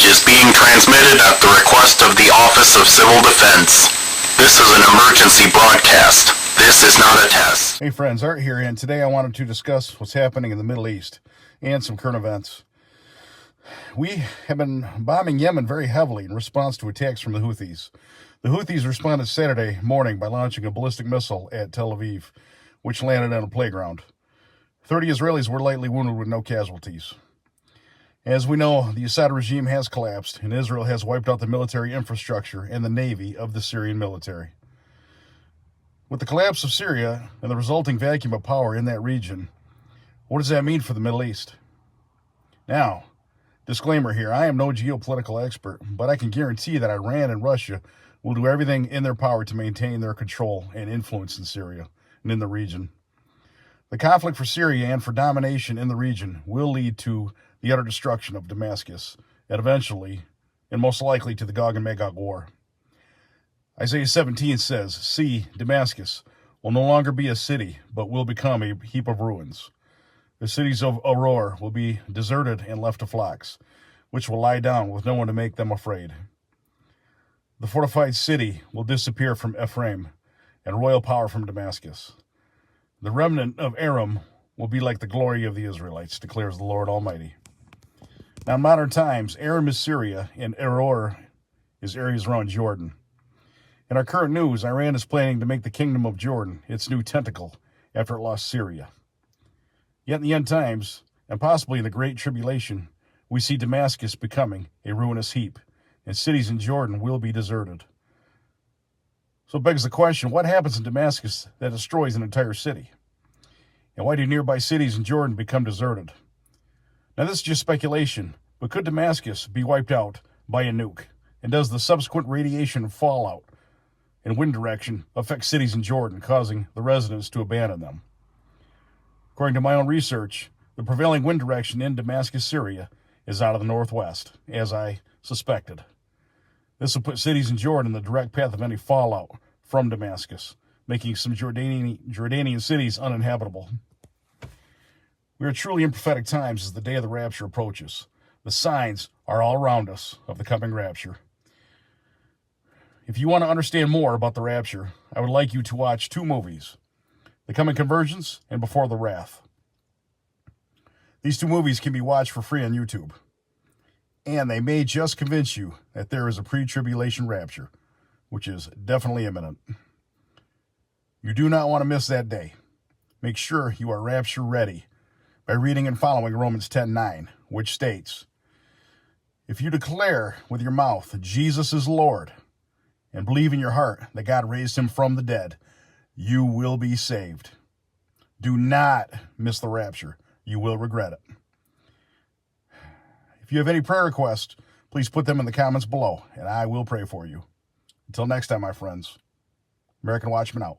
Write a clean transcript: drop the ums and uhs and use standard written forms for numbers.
message is being transmitted at the request of the Office of Civil Defense. This is an emergency broadcast. This is not a test. Hey friends, Art here, and today I wanted to discuss what's happening in the Middle East and some current events. We have been bombing Yemen very heavily in response to attacks from the Houthis. The Houthis responded Saturday morning by launching a ballistic missile at Tel Aviv, which landed on a playground. 30 Israelis were lightly wounded with no casualties. As we know, the Assad regime has collapsed, and Israel has wiped out the military infrastructure and the navy of the Syrian military. With the collapse of Syria and the resulting vacuum of power in that region, what does that mean for the Middle East? Now, disclaimer here, I am no geopolitical expert, but I can guarantee that Iran and Russia will do everything in their power to maintain their control and influence in Syria and in the region. The conflict for Syria and for domination in the region will lead to the utter destruction of Damascus, and eventually, and most likely, to the Gog and Magog war. Isaiah 17 says, "See, Damascus will no longer be a city, but will become a heap of ruins. The cities of Aurora will be deserted and left to flocks, which will lie down with no one to make them afraid. The fortified city will disappear from Ephraim, and royal power from Damascus. The remnant of Aram will be like the glory of the Israelites, declares the Lord Almighty." Now, in modern times, Aram is Syria, and Aurora is areas around Jordan. In our current news, Iran is planning to make the kingdom of Jordan its new tentacle after it lost Syria. Yet in the end times, and possibly in the Great Tribulation, we see Damascus becoming a ruinous heap, and cities in Jordan will be deserted. So it begs the question, what happens in Damascus that destroys an entire city? And why do nearby cities in Jordan become deserted? Now, this is just speculation, but could Damascus be wiped out by a nuke? And does the subsequent radiation fallout and wind direction affect cities in Jordan, causing the residents to abandon them? According to my own research, the prevailing wind direction in Damascus, Syria, is out of the northwest, as I suspected. This will put cities in Jordan in the direct path of any fallout from Damascus, making some Jordanian cities uninhabitable. We are truly in prophetic times as the day of the rapture approaches. The signs are all around us of the coming rapture. If you want to understand more about the rapture, I would like you to watch two movies, The Coming Convergence and Before the Wrath. These two movies can be watched for free on YouTube, and they may just convince you that there is a pre-tribulation rapture, which is definitely imminent. You do not want to miss that day. Make sure you are rapture ready by reading and following Romans 10:9, which states, "If you declare with your mouth Jesus is Lord, and believe in your heart that God raised him from the dead, you will be saved." Do not miss the rapture. You will regret it. If you have any prayer requests, please put them in the comments below, and I will pray for you. Until next time, my friends, American Watchman out.